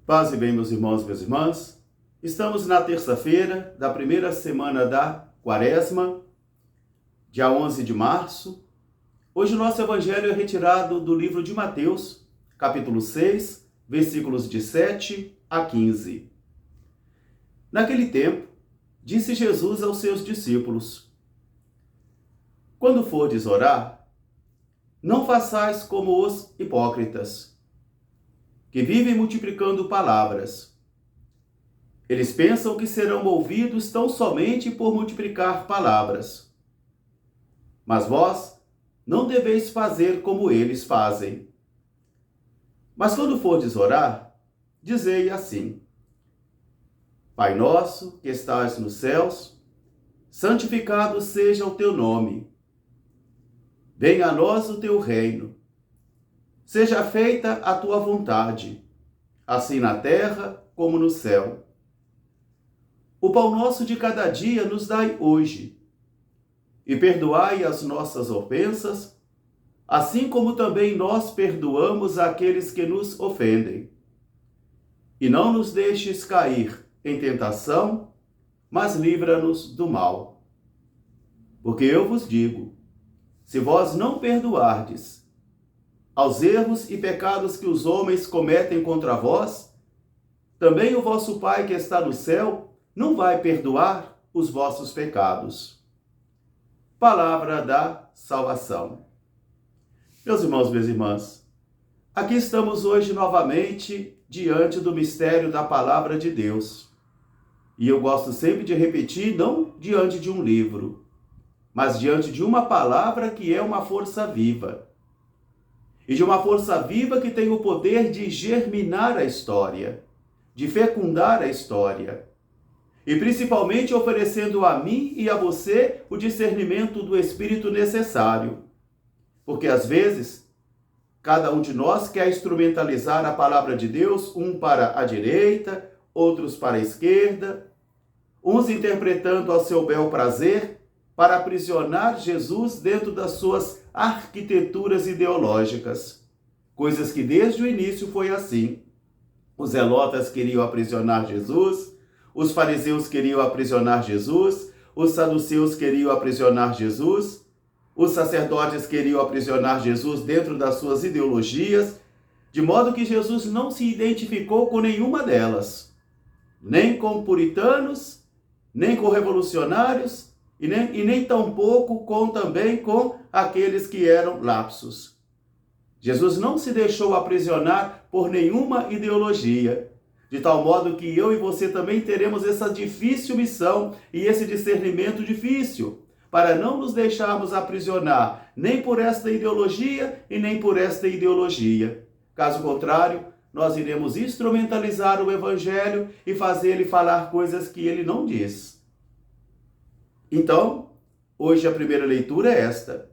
Paz e bem, meus irmãos e minhas irmãs. Estamos na terça-feira da primeira semana da Quaresma, dia 11 de março. Hoje o nosso evangelho é retirado do livro de Mateus, capítulo 6, versículos de 7 a 15. Naquele tempo, disse Jesus aos seus discípulos: Quando fordes orar, não façais como os hipócritas, que vivem multiplicando palavras. Eles pensam que serão ouvidos tão somente por multiplicar palavras. Mas vós não deveis fazer como eles fazem. Mas quando fordes orar, dizei assim: Pai nosso, que estás nos céus, santificado seja o teu nome. Venha a nós o teu reino. Seja feita a tua vontade, assim na terra como no céu. O pão nosso de cada dia nos dai hoje, e perdoai as nossas ofensas, assim como também nós perdoamos aqueles que nos ofendem. E não nos deixes cair em tentação, mas livra-nos do mal. Porque eu vos digo, se vós não perdoardes aos erros e pecados que os homens cometem contra vós, também o vosso Pai que está no céu não vai perdoar os vossos pecados. Palavra da salvação. Meus irmãos, minhas irmãs, aqui estamos hoje novamente diante do mistério da palavra de Deus. E eu gosto sempre de repetir, não diante de um livro, mas diante de uma palavra que é uma força viva. E de uma força viva que tem o poder de germinar a história, de fecundar a história. E principalmente oferecendo a mim e a você o discernimento do Espírito necessário. Porque às vezes, cada um de nós quer instrumentalizar a palavra de Deus, um para a direita, outros para a esquerda, uns interpretando ao seu bel prazer para aprisionar Jesus dentro das suas arquiteturas ideológicas. Coisas que desde o início foi assim. Os zelotas queriam aprisionar Jesus, os fariseus queriam aprisionar Jesus, os saduceus queriam aprisionar Jesus, os sacerdotes queriam aprisionar Jesus dentro das suas ideologias, de modo que Jesus não se identificou com nenhuma delas, nem com puritanos, nem com revolucionários, e nem tampouco também com aqueles que eram lapsos. Jesus não se deixou aprisionar por nenhuma ideologia, de tal modo que eu e você também teremos essa difícil missão e esse discernimento difícil, para não nos deixarmos aprisionar nem por esta ideologia e nem por esta ideologia. Caso contrário, nós iremos instrumentalizar o Evangelho e fazer ele falar coisas que ele não diz. Então, hoje a primeira leitura é esta.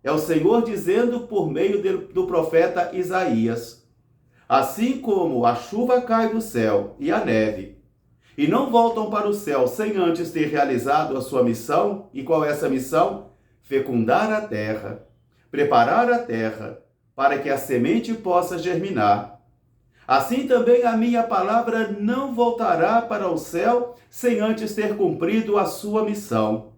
É o Senhor dizendo por meio do profeta Isaías: Assim como a chuva cai do céu e a neve, e não voltam para o céu sem antes ter realizado a sua missão, e qual é essa missão? Fecundar a terra, preparar a terra, para que a semente possa germinar. Assim também a minha palavra não voltará para o céu sem antes ter cumprido a sua missão.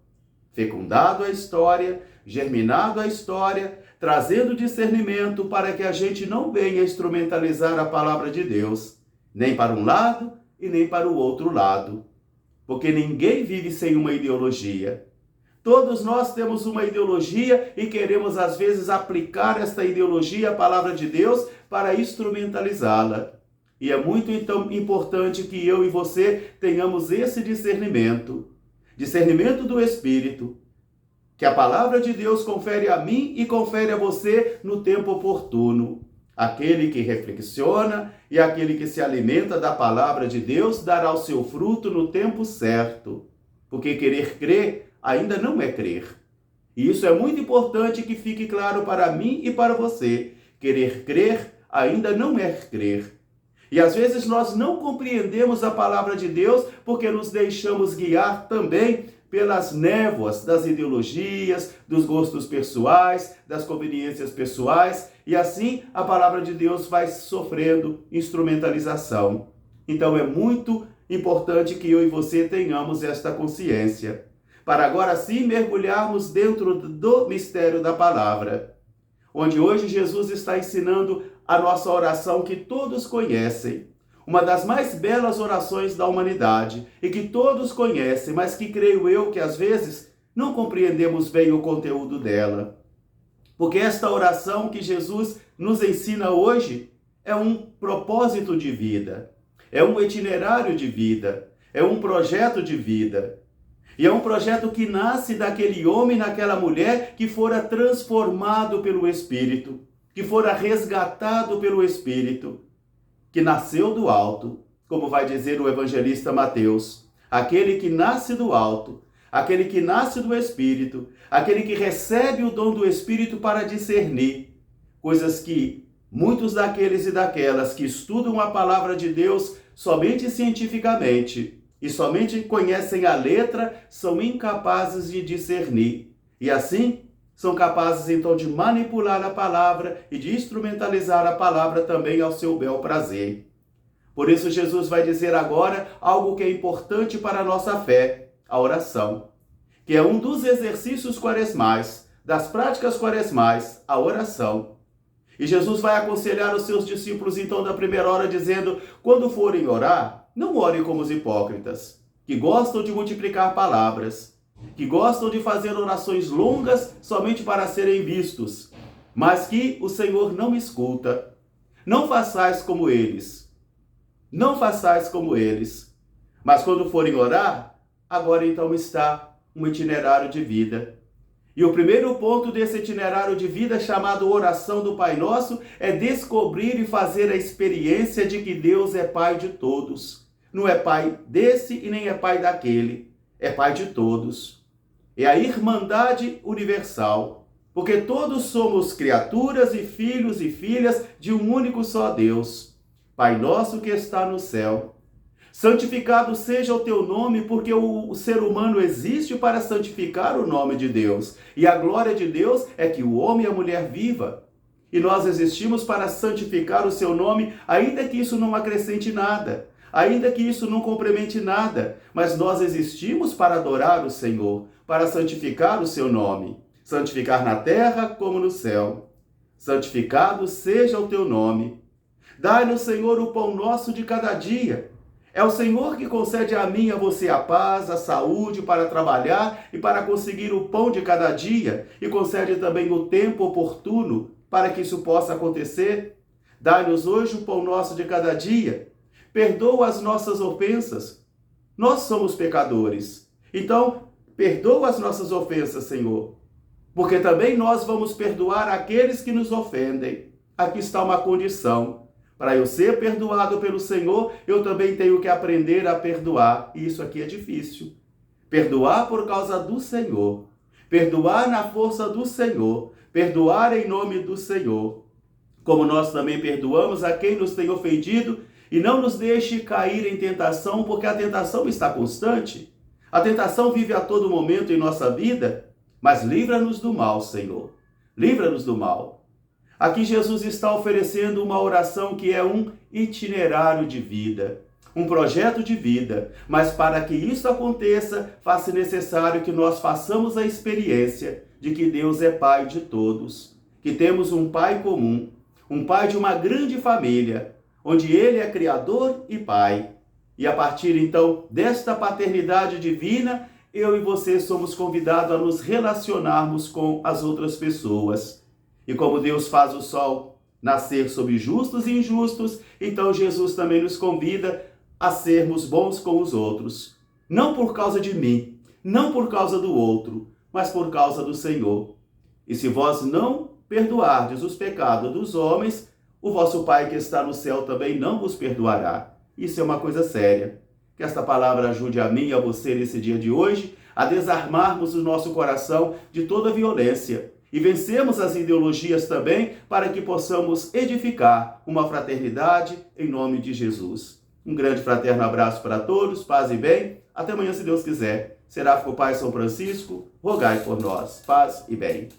Fecundado a história, germinado a história, trazendo discernimento para que a gente não venha instrumentalizar a palavra de Deus, nem para um lado e nem para o outro lado. Porque ninguém vive sem uma ideologia. Todos nós temos uma ideologia e queremos às vezes aplicar esta ideologia à palavra de Deus para instrumentalizá-la. E é muito então importante que eu e você tenhamos esse discernimento. Discernimento do Espírito, que a palavra de Deus confere a mim e confere a você no tempo oportuno. Aquele que reflexiona e aquele que se alimenta da palavra de Deus dará o seu fruto no tempo certo. Porque querer crer ainda não é crer. E isso é muito importante que fique claro para mim e para você. Querer crer ainda não é crer. E às vezes nós não compreendemos a palavra de Deus porque nos deixamos guiar também pelas névoas das ideologias, dos gostos pessoais, das conveniências pessoais, e assim a palavra de Deus vai sofrendo instrumentalização. Então é muito importante que eu e você tenhamos esta consciência, para agora sim mergulharmos dentro do mistério da palavra, onde hoje Jesus está ensinando a nossa oração que todos conhecem, uma das mais belas orações da humanidade, e que todos conhecem, mas que creio eu que às vezes não compreendemos bem o conteúdo dela. Porque esta oração que Jesus nos ensina hoje é um propósito de vida, é um itinerário de vida, é um projeto de vida. E é um projeto que nasce daquele homem, naquela mulher que fora transformado pelo Espírito, que fora resgatado pelo Espírito, que nasceu do alto, como vai dizer o evangelista Mateus. Aquele que nasce do alto, aquele que nasce do Espírito, aquele que recebe o dom do Espírito para discernir coisas que muitos daqueles e daquelas que estudam a palavra de Deus somente cientificamente e somente conhecem a letra, são incapazes de discernir. E assim, são capazes então de manipular a palavra e de instrumentalizar a palavra também ao seu bel prazer. Por isso Jesus vai dizer agora algo que é importante para a nossa fé, a oração, que é um dos exercícios quaresmais, das práticas quaresmais, a oração. E Jesus vai aconselhar os seus discípulos então da primeira hora dizendo: quando forem orar, não orem como os hipócritas, que gostam de multiplicar palavras, que gostam de fazer orações longas somente para serem vistos, mas que o Senhor não escuta. Não façais como eles. Não façais como eles. Mas quando forem orar, agora então está um itinerário de vida. E o primeiro ponto desse itinerário de vida, chamado oração do Pai Nosso, é descobrir e fazer a experiência de que Deus é Pai de todos. Não é pai desse e nem é pai daquele. É Pai de todos. É a irmandade universal, porque todos somos criaturas e filhos e filhas de um único só Deus. Pai nosso que está no céu, santificado seja o teu nome, porque o ser humano existe para santificar o nome de Deus. E a glória de Deus é que o homem e a mulher viva. E nós existimos para santificar o seu nome, ainda que isso não acrescente nada. Ainda que isso não complemente nada, mas nós existimos para adorar o Senhor, para santificar o seu nome, santificar na terra como no céu. Santificado seja o teu nome. Dai-nos, Senhor, o pão nosso de cada dia. É o Senhor que concede a mim e a você a paz, a saúde para trabalhar e para conseguir o pão de cada dia, e concede também o tempo oportuno para que isso possa acontecer. Dai-nos hoje o pão nosso de cada dia. Perdoa as nossas ofensas. Nós somos pecadores. Então, perdoa as nossas ofensas, Senhor. Porque também nós vamos perdoar aqueles que nos ofendem. Aqui está uma condição. Para eu ser perdoado pelo Senhor, eu também tenho que aprender a perdoar. E isso aqui é difícil. Perdoar por causa do Senhor. Perdoar na força do Senhor. Perdoar em nome do Senhor. Como nós também perdoamos a quem nos tem ofendido. E não nos deixe cair em tentação, porque a tentação está constante. A tentação vive a todo momento em nossa vida, mas livra-nos do mal, Senhor. Livra-nos do mal. Aqui Jesus está oferecendo uma oração que é um itinerário de vida, um projeto de vida. Mas para que isso aconteça, faz-se necessário que nós façamos a experiência de que Deus é Pai de todos, que temos um Pai comum, um Pai de uma grande família, onde Ele é Criador e Pai. E a partir, então, desta paternidade divina, eu e você somos convidados a nos relacionarmos com as outras pessoas. E como Deus faz o sol nascer sobre justos e injustos, então Jesus também nos convida a sermos bons com os outros. Não por causa de mim, não por causa do outro, mas por causa do Senhor. E se vós não perdoardes os pecados dos homens, o vosso Pai que está no céu também não vos perdoará. Isso é uma coisa séria. Que esta palavra ajude a mim e a você nesse dia de hoje a desarmarmos o nosso coração de toda violência e vencermos as ideologias também para que possamos edificar uma fraternidade em nome de Jesus. Um grande fraterno abraço para todos, paz e bem. Até amanhã, se Deus quiser. Seráfico Pai São Francisco, rogai por nós. Paz e bem.